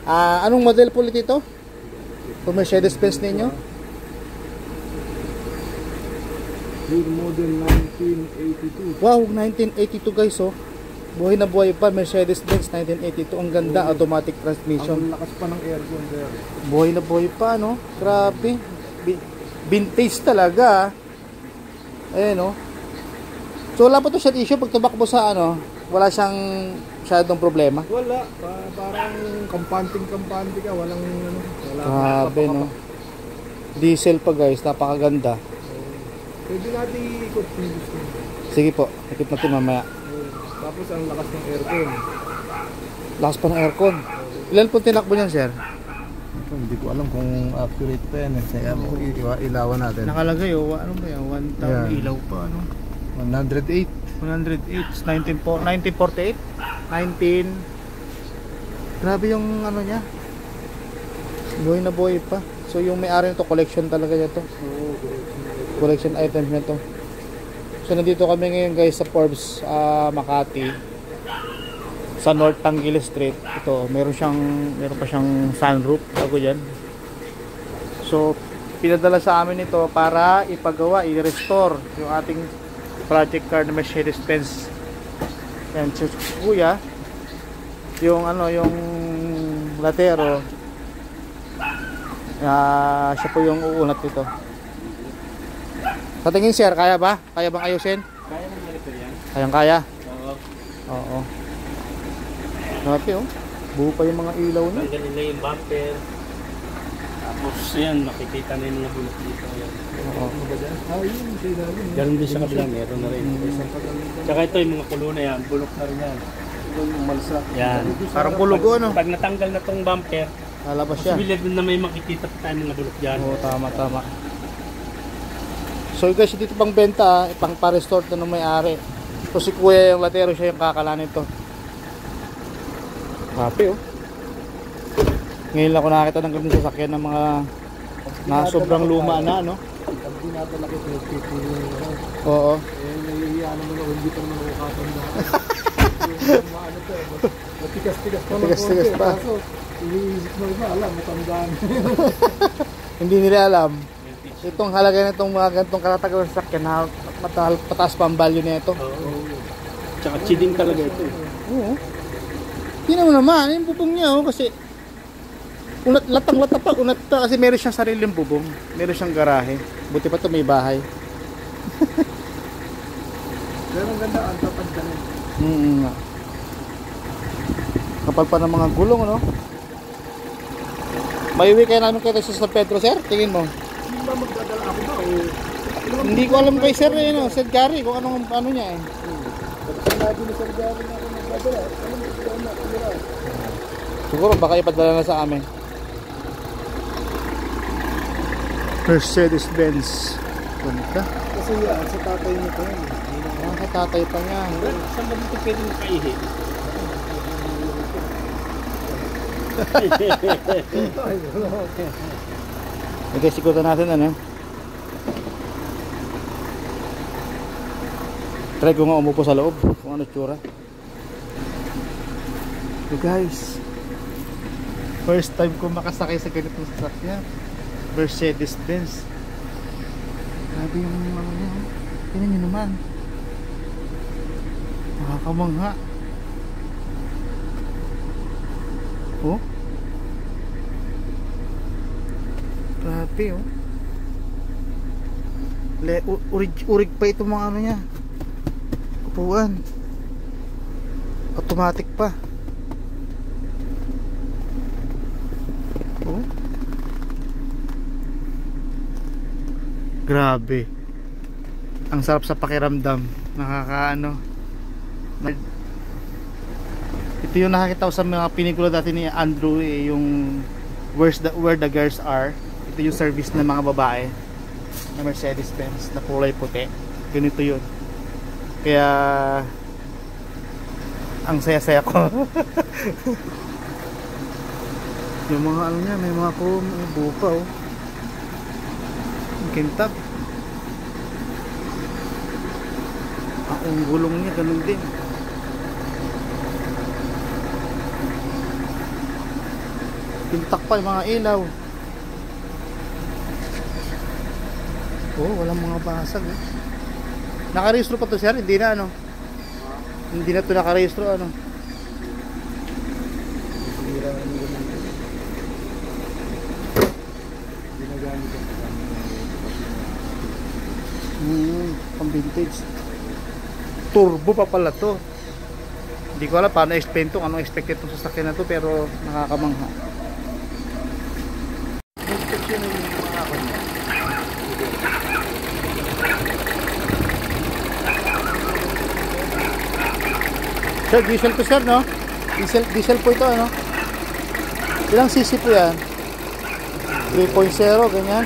Anong model po ulit ito? Kung Mercedes-Benz ninyo? Year model 1982. Wow, 1982 guys, oh. Buhay na buhay pa, Mercedes-Benz 1982. Ang ganda, automatic transmission. Ang lakas pa ng aircon sir. Buhay na buhay pa, no? Grabe. Vintage talaga. Ayan, no? So wala pa to siya issue pag tumakbo sa ano, wala siyang masyadong problema. Wala, parang kampante ka, walang ano, wala. Grabe, no? Diesel pa guys, napakaganda. Pwede natin ikot kung gusto. Sige po, ikot natin mamaya. Tapos ang lakas ng aircon. Lakas pa ng aircon. Ilan po tinakbo niyan, sir? Hindi ko alam kung accurate pa yan. Kaya ilawan natin. Nakalagay, oh, ano ba yan? 1,000 ilaw pa, ano? 108. 108, 1948, 19. Grabe yung ano niya. Buhay na buhay pa. So yung may-ari nito, collection talaga niya to. Collection items na to. So nandito kami ngayon guys sa Forbes, Makati, sa North Tanguil Street. Ito, meron pa siyang sunroof bago diyan. So pinadala sa amin ito para ipagawa, i-restore yung ating project car na Mercedes-Benz. Yan, so, kuya, yung ano, yung latero, siya po yung uunat nito. Sa tingin sir, kaya ba? Kaya bang ayusin? Kaya naman repair yan. Kaya? Oo. Oo. Grabe, oh. Buo pa yung mga ilaw na. Tanggalin na yung bumper. Tapos yan, makikita na yung mga bulok dito. Yan. Oo. Ganun din sa kabila, meron na rin. Tsaka ito yung mga kulo na yan, bulok na rin yan. Yan. Parang pulugo, no? Pag natanggal na tong bumper, Lalabas siya. posibilidad na may makikita pa tayo mga bulok dyan. Oo, tama. So guys, dito pang benta, pang pa-restore to ng may-ari. So si kuya yung latero, siya yung kakalanin to. Happy, oh. Ngayon lang ako nakakita ng ganun sasakyan ng mga na sobrang luma na, no? Pag dinadala ko sa people, Oo. nahihiya naman ako, hindi pa naman ako katanda. Yung ano to, matigas-tigas pa ng Matigas-tigas konti. pa. Kaso, iniisip mo iba, alam, matandaan. Hindi nila alam. Itong halaga nitong mga ganitong katatagal ng sasakyan na pataas pa ang value nito. Oo. Tsaka chiding talaga ito. Oo. Tingnan mo naman, yung bubong niya, oh, kasi latang-lata pa, unat pa, kasi meron siyang sariling bubong. Meron siyang garahe. Buti pa ito may bahay. Pero ang ganda, ang tatag ka rin. nga. Kapal pa ng mga gulong, no? Maiuwi kaya namin kayo sa San Pedro, sir? Tingin mo. Hindi ba magdadala ako ba? Hindi ko alam kay sir, no? Sir Gary, kung anong ano niya, eh. Sinabi ni Sir Gary na ako magdadala. Alam mo, ito na ako. Siguro baka ipadala na sa amin. Mercedes-Benz. Ganda. Kasi yan, sa tatay niya ko yan. Sa tatay pa niya. Saan ba dito pwede makaihi? Okay, siguran natin ano. Try ko nga umupo sa loob kung ano tsura. So guys, first time ko makasakay sa ganitong sasakyan, Mercedes-Benz. Grabe yung ano niya. Tingnan nyo naman. Nakakamangha. Oh. Grabe, oh. Urig pa itong mga ano niya. Upuan. Automatic pa. Oh. Grabe. Ang sarap sa pakiramdam. Nakakaano. Ito yung nakakita ko sa mga pinikula dati ni Andrew, eh, yung Where the Girls Are. Ito yung service ng mga babae na Mercedes-Benz na kulay puti. Ganito yun. Kaya ang saya-saya ko. Yung mga ano niya, may mga bupa, oh. Ang kintab. Ang gulong niya ganun din. Pintak pa yung mga ilaw. Oh, walang mga basag eh. Nakarehistro pa to sir? Hindi na ano? Hindi na to nakarehistro ano? Sira ano ganun. Ginagamit ang Pang vintage. Turbo pa pala to. Hindi ko alam paano explain to, anong expected tong sasakyan na to, pero nakakamangha. inspection na yung mga kanya. Sir, diesel to sir, no? Diesel po ito, ano? Ilang cc po yan? 3.0, ganyan.